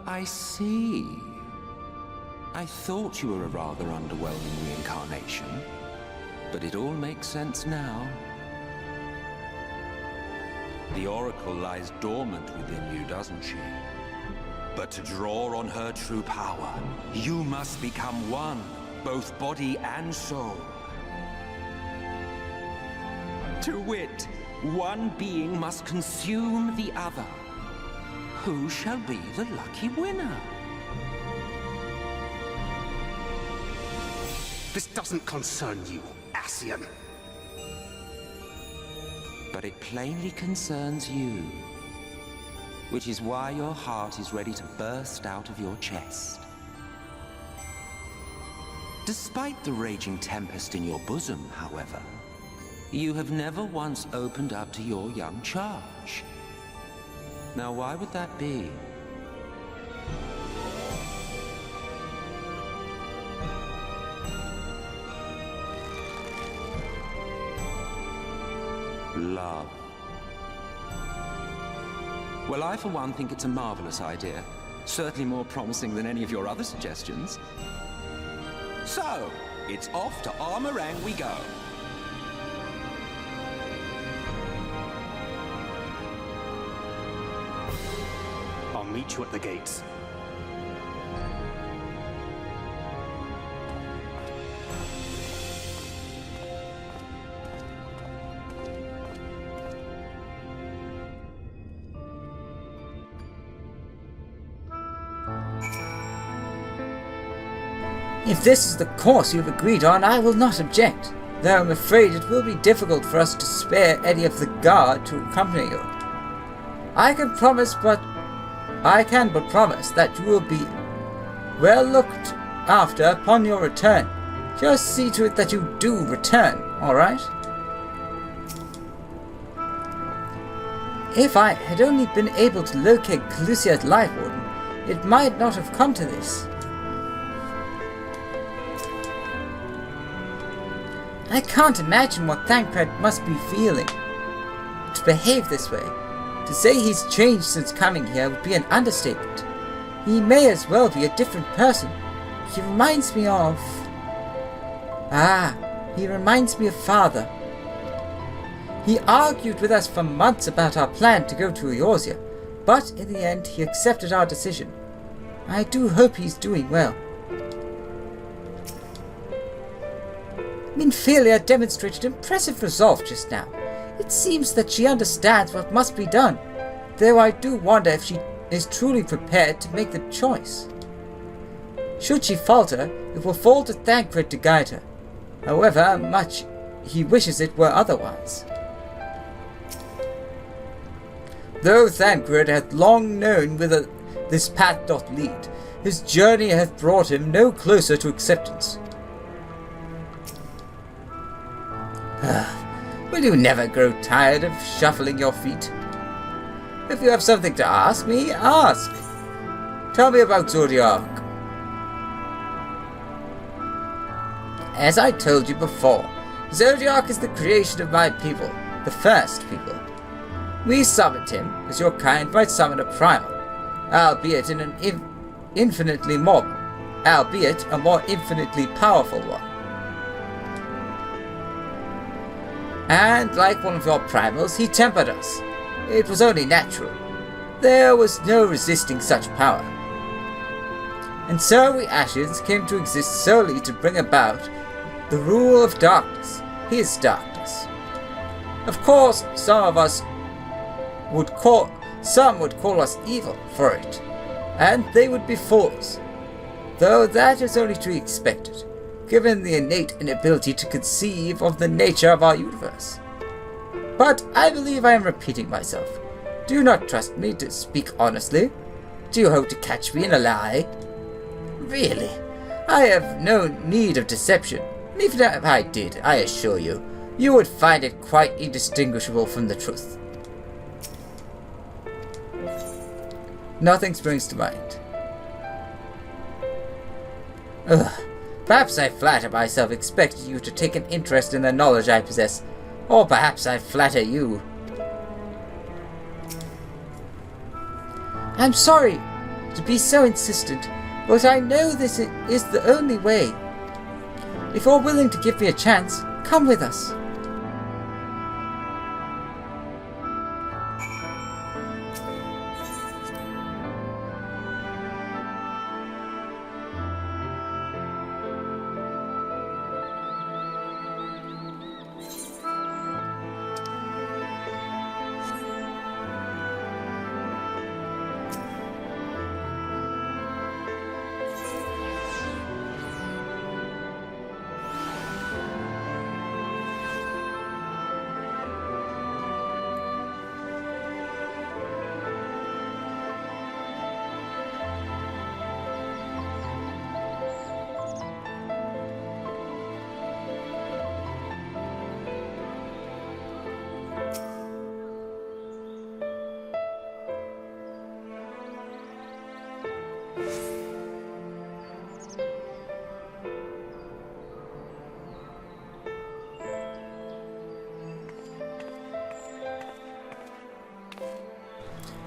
I see. I thought you were a rather underwhelming reincarnation, but it all makes sense now. The Oracle lies dormant within you, doesn't she? But to draw on her true power, you must become one, both body and soul. To wit, one being must consume the other. Who shall be the lucky winner? This doesn't concern you, Ascian. But it plainly concerns you. Which is why your heart is ready to burst out of your chest. Despite the raging tempest in your bosom, however, you have never once opened up to your young charge. Now, why would that be? Love. Well, I for one think it's a marvelous idea. Certainly more promising than any of your other suggestions. So, it's off to Armorang we go. I'll meet you at the gates. If this is the course you've agreed on, I will not object, though I'm afraid it will be difficult for us to spare any of the guard to accompany you. I can but promise that you will be well looked after upon your return. Just see to it that you do return, alright? If I had only been able to locate Calusia's Life Warden, it might not have come to this. I can't imagine what Thancred must be feeling to behave this way. To say he's changed since coming here would be an understatement. He may as well be a different person. He reminds me of... he reminds me of Father. He argued with us for months about our plan to go to Eorzea, but in the end he accepted our decision. I do hope he's doing well. Minfilia demonstrated impressive resolve just now. It seems that she understands what must be done, though I do wonder if she is truly prepared to make the choice. Should she falter, it will fall to Thancred to guide her, however much he wishes it were otherwise. Though Thancred hath long known whither this path doth lead, his journey hath brought him no closer to acceptance. Will you never grow tired of shuffling your feet? If you have something to ask me, ask. Tell me about Zodiac. As I told you before, Zodiac is the creation of my people, the first people. We summoned him, as your kind might summon a primal, albeit a more infinitely powerful one. And like one of your primals, he tempered us. It was only natural. There was no resisting such power. And so we Ashes came to exist solely to bring about the rule of darkness, his darkness. Of course, some would call us evil for it, and they would be fools, though that is only to be expected, given the innate inability to conceive of the nature of our universe. But I believe I am repeating myself. Do you not trust me to speak honestly? Do you hope to catch me in a lie? Really, I have no need of deception. Even if I did, I assure you, you would find it quite indistinguishable from the truth. Nothing springs to mind. Perhaps I flatter myself expecting you to take an interest in the knowledge I possess, or perhaps I flatter you. I'm sorry to be so insistent, but I know this is the only way. If you're willing to give me a chance, come with us.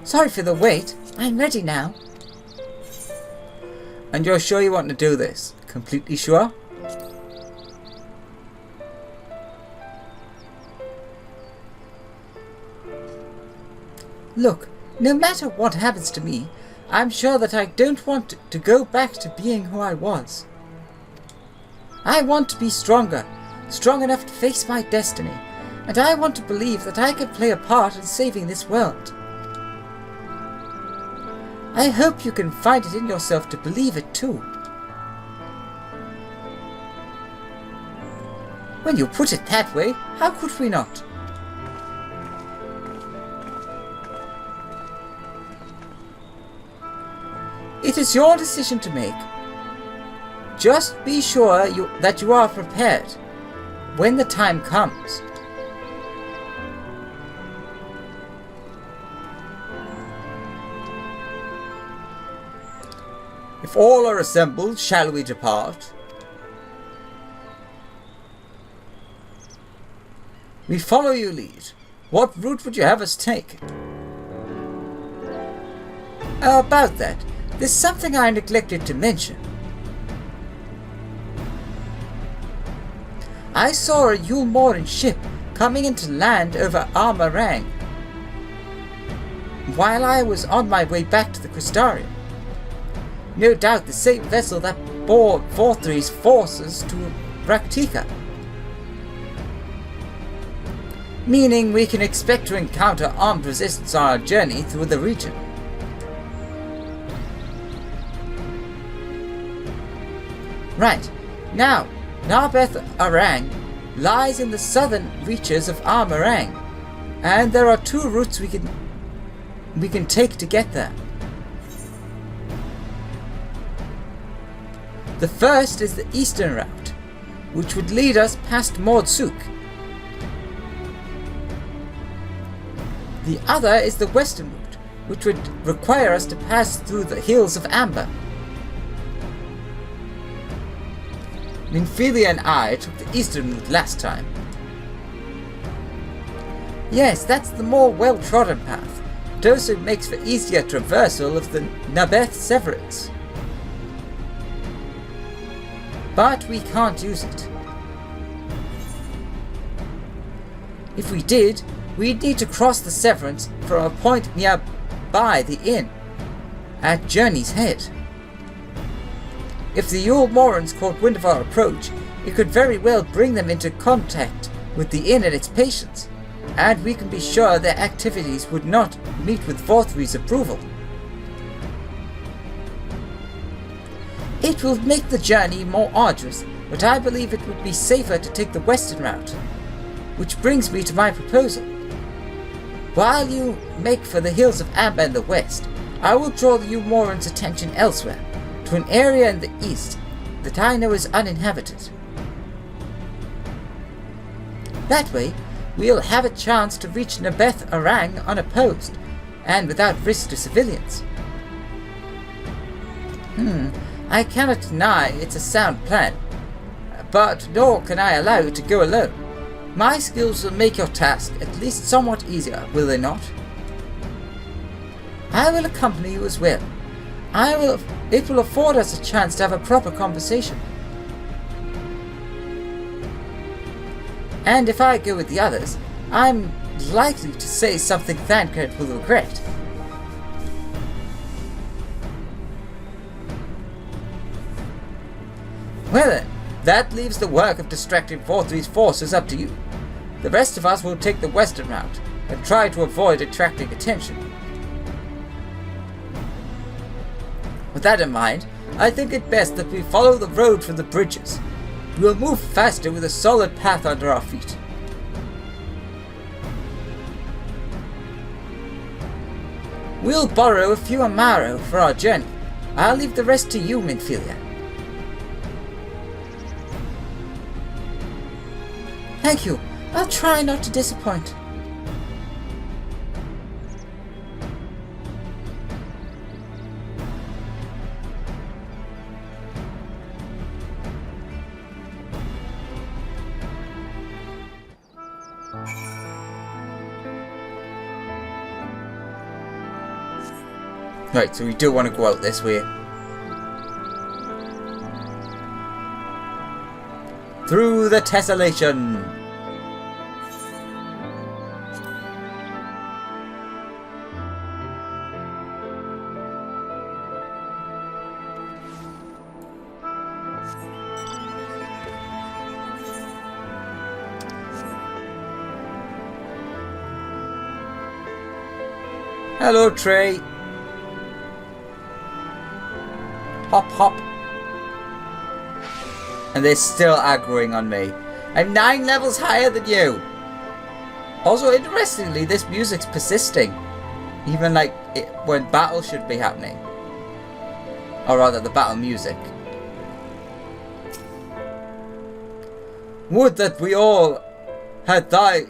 Sorry for the wait. I'm ready now. And you're sure you want to do this? Completely sure? Look, no matter what happens to me, I'm sure that I don't want to go back to being who I was. I want to be stronger, strong enough to face my destiny, and I want to believe that I can play a part in saving this world. I hope you can find it in yourself to believe it too. When you put it that way, how could we not? It is your decision to make. Just be sure that you are prepared when the time comes. If all are assembled, shall we depart? We follow your lead. What route would you have us take? About that, there's something I neglected to mention. I saw a Yulmoran ship coming into land over Armarang while I was on my way back to the Crystarium. No doubt the same vessel that bore Forthry's forces to Raktika. Meaning we can expect to encounter armed resistance on our journey through the region. Right, now, Narbeth Arang lies in the southern reaches of Armarang, and there are two routes we can take to get there. The first is the eastern route, which would lead us past Mordsuk. The other is the western route, which would require us to pass through the hills of Amber. Nymphelia and I took the eastern route last time. Yes, that's the more well-trodden path. It also makes for easier traversal of the Nabeth Severance. But we can't use it. If we did, we'd need to cross the Severance from a point nearby the inn, at Journey's Head. If the Yulmorans caught wind of our approach, it could very well bring them into contact with the inn and its patients, and we can be sure their activities would not meet with Forthry's approval. It will make the journey more arduous, but I believe it would be safer to take the western route. Which brings me to my proposal. While you make for the hills of Amber in the west, I will draw the Yulmorans' attention elsewhere, to an area in the east that I know is uninhabited. That way, we'll have a chance to reach Nabeth Arang unopposed, and without risk to civilians. I cannot deny it's a sound plan, but nor can I allow you to go alone. My skills will make your task at least somewhat easier, will they not? I will accompany you as well. It will afford us a chance to have a proper conversation. And if I go with the others, I'm likely to say something Thancred will regret. Well then, that leaves the work of distracting Forthrie's forces up to you. The rest of us will take the western route and try to avoid attracting attention. With that in mind, I think it best that we follow the road from the bridges. We will move faster with a solid path under our feet. We'll borrow a few Amaro for our journey. I'll leave the rest to you, Minfilia. Thank you. I'll try not to disappoint. Right, so we do want to go out this way. Through the tessellation. Hello, Trey. Hop, hop. And they're still aggroing on me. I'm 9 levels higher than you. Also, interestingly, this music's persisting. Even like when battle should be happening. Or rather, the battle music. Would that we all had thy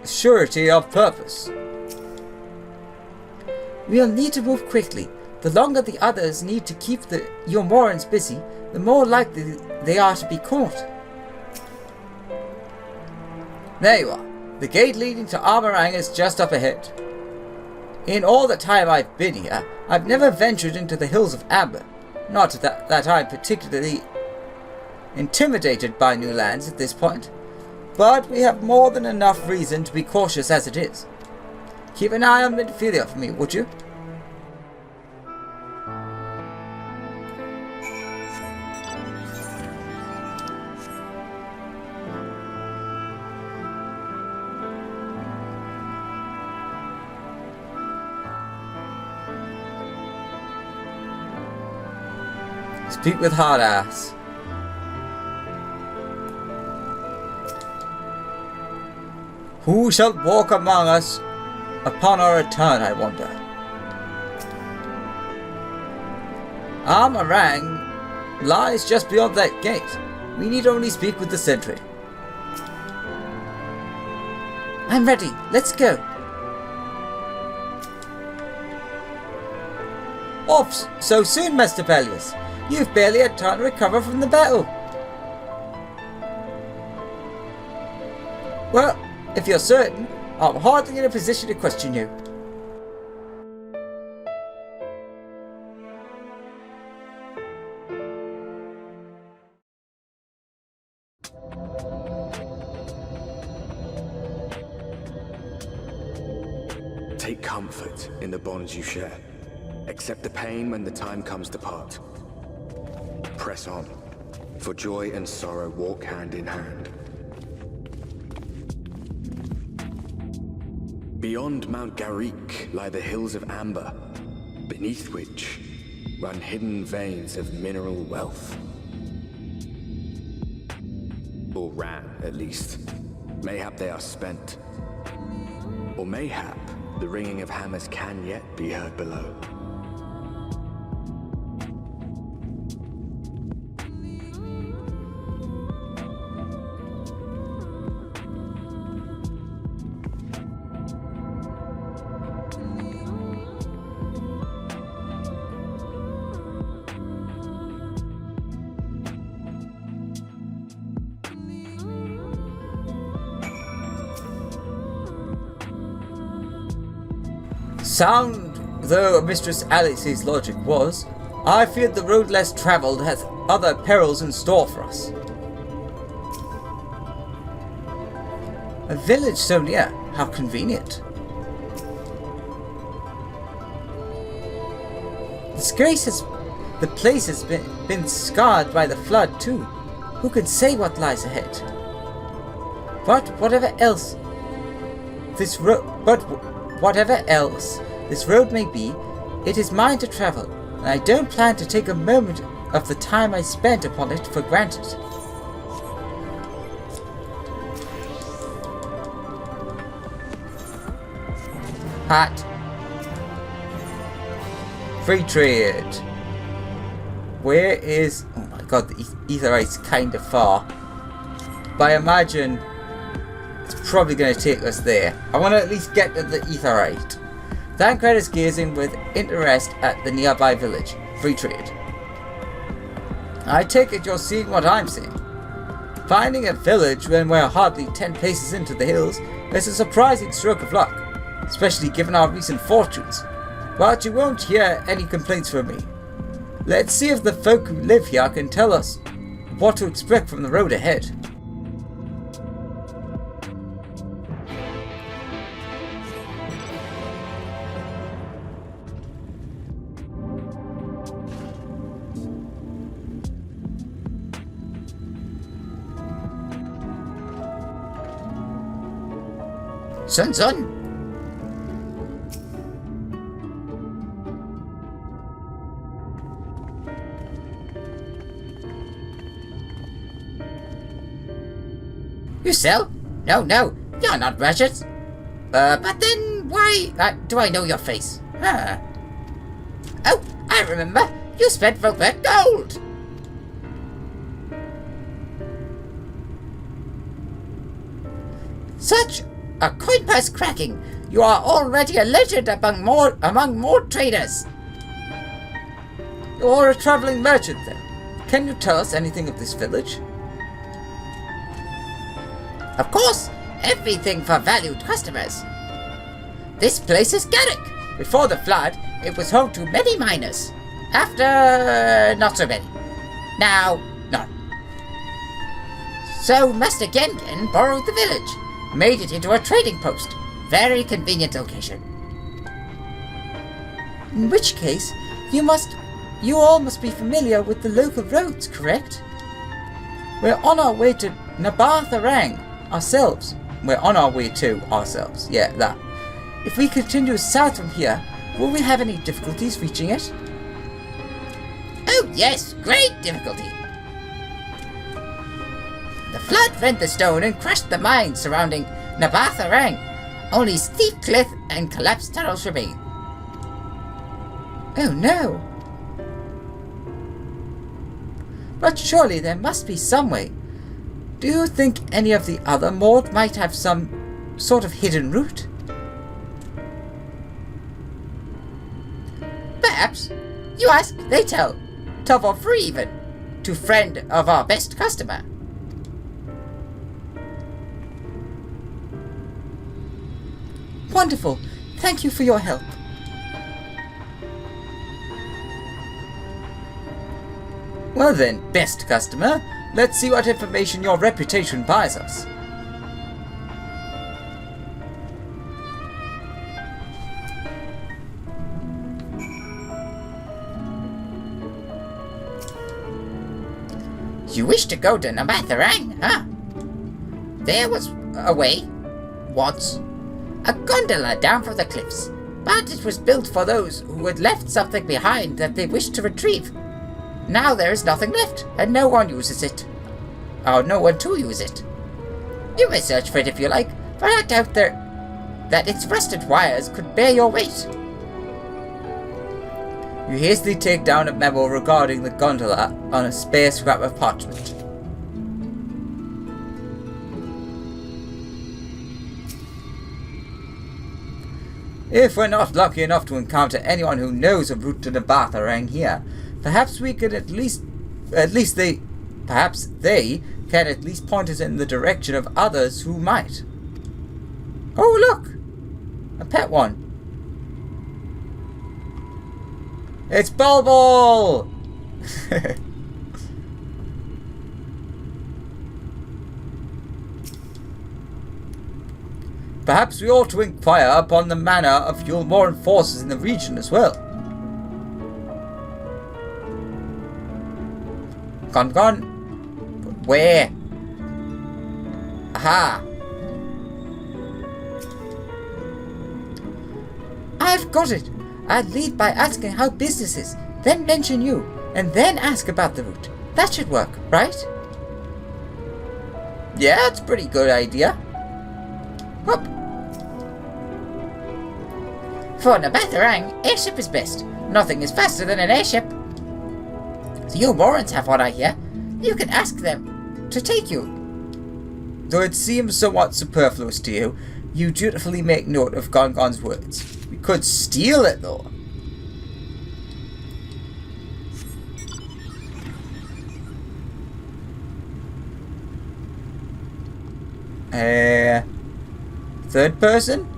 surety of purpose. We'll need to move quickly. The longer the others need to keep your Morans busy, the more likely they are to be caught. There you are. The gate leading to Armorang is just up ahead. In all the time I've been here, I've never ventured into the Hills of Amber. Not that I'm particularly intimidated by new lands at this point, but we have more than enough reason to be cautious as it is. Keep an eye on Minfilia for me, would you? Speak with hard ass. Who shall walk among us upon our return, I wonder? Armorang lies just beyond that gate. We need only speak with the sentry. I'm ready. Let's go. Off so soon, Master Pellius. You've barely had time to recover from the battle. Well, if you're certain, I'm hardly in a position to question you. Take comfort in the bonds you share. Accept the pain when the time comes to part. Press on, for joy and sorrow walk hand in hand. Beyond Mount Garrick lie the Hills of Amber, beneath which run hidden veins of mineral wealth. Or ran, at least. Mayhap they are spent. Or mayhap the ringing of hammers can yet be heard below. though Mistress Alice's logic was, I feared the road less travelled has other perils in store for us. A village so near, how convenient. The place has been scarred by the flood too. Who can say what lies ahead? But whatever else this road may be, it is mine to travel, and I don't plan to take a moment of the time I spent upon it for granted. Hat. Free trade. Where is... Oh my god, the Aetherite's kind of far. But I imagine it's probably going to take us there. I want to at leust get to the Aetherite. Thancred is gazing with interest at the nearby village. Free trade. I take it you're seeing what I'm seeing. Finding a village when we're hardly 10 paces into the hills is a surprising stroke of luck, especially given our recent fortunes. But you won't hear any complaints from me. Let's see if the folk who live here can tell us what to expect from the road ahead. Son. You sell? No, you're not wretched. But then why do I know your face? Huh. Oh, I remember. You spent Robert gold. Such a coin purse cracking. You are already a legend among more traders. You're a traveling merchant then. Can you tell us anything of this village? Of course, everything for valued customers. This place is Garrick. Before the flood, it was home to many miners. After, not so many. Now, none. So Master Gengen borrowed the village, made it into a trading post. Very convenient location. In which case, you all must be familiar with the local roads, correct? We're on our way to Nabartharang ourselves. We're on our way to ourselves. Yeah, that. If we continue south from here, will we have any difficulties reaching it? Oh yes, great difficulty. The flood rent the stone and crushed the mines surrounding Nabartharang. Only steep cliff and collapsed tunnels remain. Oh no. But surely there must be some way. Do you think any of the other Mord might have some sort of hidden route? Perhaps. You ask, they tell. Tough or free even. To friend of our best customer. Wonderful. Thank you for your help. Well then, best customer, let's see what information your reputation buys us. You wish to go to Nabartharang, huh? There was a way, once, a gondola down from the cliffs, but it was built for those who had left something behind that they wished to retrieve. Now there is nothing left, and no one uses it. Or no one to use it. You may search for it if you like, but I doubt that its rusted wires could bear your weight. You hastily take down a memo regarding the gondola on a spare scrap of parchment. If we're not lucky enough to encounter anyone who knows a route to Nabartharang here, perhaps we could perhaps they can at least point us in the direction of others who might. Oh look! A pet one. It's Bulbul! Perhaps we ought to inquire upon the manner of Yulmoran forces in the region as well. Gone. But where? Aha! I've got it! I'd lead by asking how business is, then mention you, and then ask about the route. That should work, right? Yeah, it's a pretty good idea. Whoop! For Nabatharang, airship is best. Nothing is faster than an airship. The Yulmorans have one, I hear. You can ask them to take you. Though it seems somewhat superfluous to you, you dutifully make note of Gongon's words. We could steal it, though. Third person?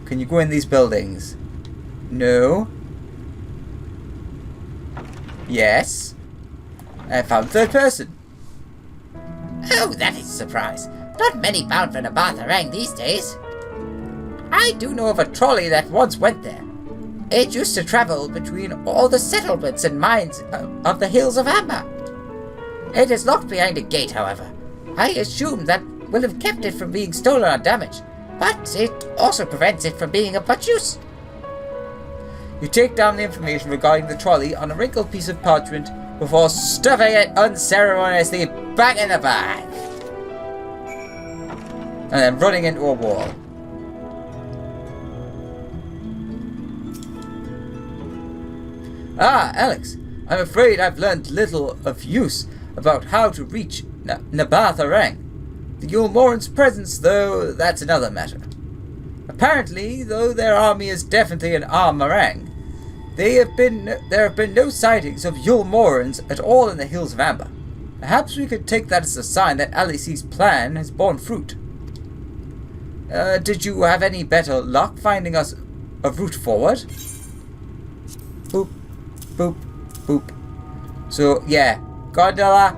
Can you go in these buildings? No. Yes. I found third person. Oh, that is a surprise. Not many bound for Nabatharang these days. I do know of a trolley that once went there. It used to travel between all the settlements and mines of the hills of Amber. It is locked behind a gate, however. I assume that will have kept it from being stolen or damaged, but it also prevents it from being of much use. You take down the information regarding the trolley on a wrinkled piece of parchment before stuffing it unceremoniously back in the bag. And then running into a wall. Ah, Alex, I'm afraid I've learned little of use about how to reach Nabatharang. The Yulmoran's presence, though, that's another matter. Apparently, though their army is definitely an Armarang, there have been no sightings of Yulmorans at all in the Hills of Amber. Perhaps we could take that as a sign that Alice's plan has borne fruit. Did you have any better luck finding us a route forward? Boop, boop, boop. So, yeah. Gondola,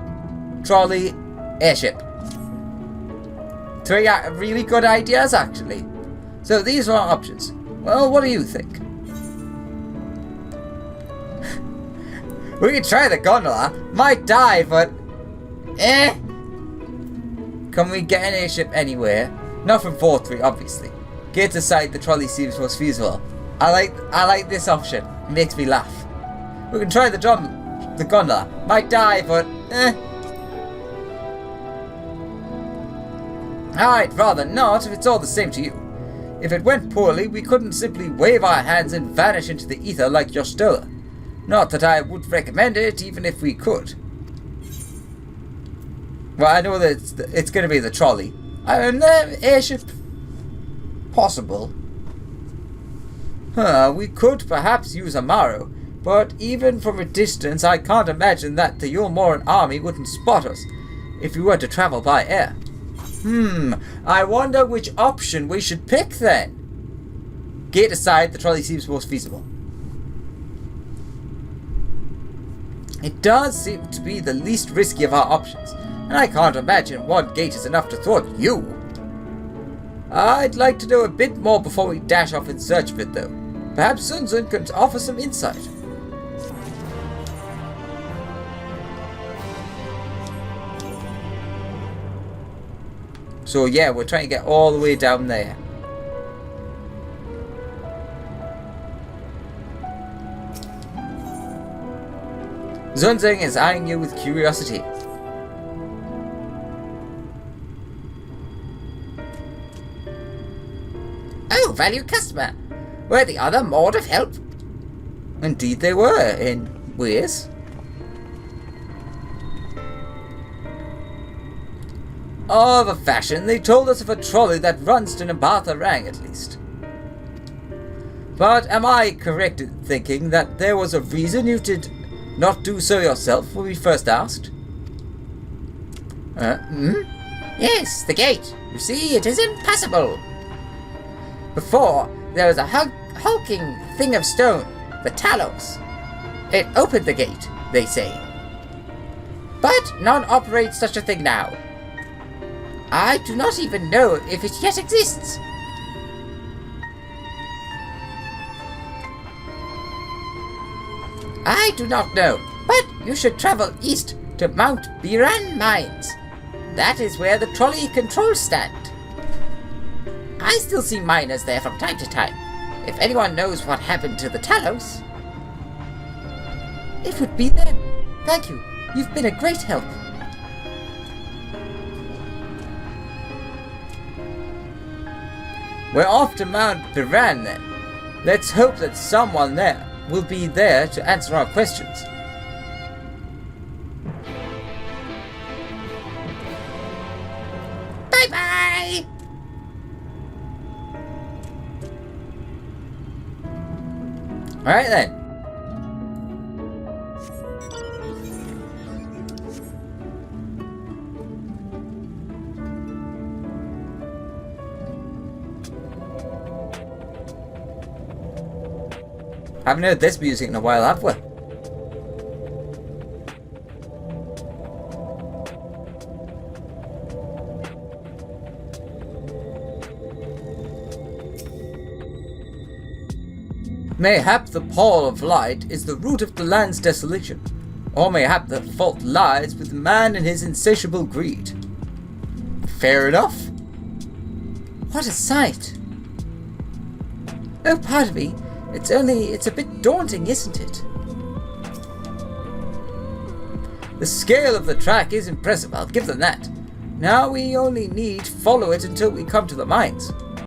trolley, airship. 3 really good ideas, actually. So these are our options. Well, what do you think? We could try the gondola. Might die, but... Can we get an airship anywhere? Not from 4-3, obviously. Get aside, the trolley seems most feasible. I like this option. It makes me laugh. We can try the gondola. Might die, but... I'd rather not, if it's all the same to you. If it went poorly, we couldn't simply wave our hands and vanish into the ether like Yostola. Not that I would recommend it, even if we could. Well, I know that it's going to be the trolley. Airship... possible. We could perhaps use a Maro, but even from a distance I can't imagine that the Yulmoran army wouldn't spot us if we were to travel by air. I wonder which option we should pick then. Gate aside, the trolley seems most feasible. It does seem to be the least risky of our options, and I can't imagine one gate is enough to thwart you. I'd like to know a bit more before we dash off in search of it, though. Perhaps Sun Sun could offer some insight. So yeah, we're trying to get all the way down there. Zunzing is eyeing you with curiosity. Oh, valued customer. Were the other more of help? Indeed they were, in ways. Of a fashion, they told us of a trolley that runs to Nabatharang at least. But am I correct in thinking that there was a reason you did not do so yourself when we first asked? Yes, the gate. You see, it is impassable. Before, there was a hulking thing of stone, the Talos. It opened the gate, they say. But none operates such a thing now. I do not even know if it yet exists. I do not know, but you should travel east to Mount Biran Mines. That is where the trolley controls stand. I still see miners there from time to time. If anyone knows what happened to the Talos... It would be them. Thank you. You've been a great help. We're off to Mount Biran then. Let's hope that someone there will be there to answer our questions. Bye-bye! Alright then. Haven't heard this music in a while, have we? Mayhap the pall of light is the root of the land's desolation, or mayhap the fault lies with man and his insatiable greed. Fair enough. What a sight! Oh, pardon me. It's a bit daunting, isn't it? The scale of the track is impressive, I'll give them that. Now we only need to follow it until we come to the mines.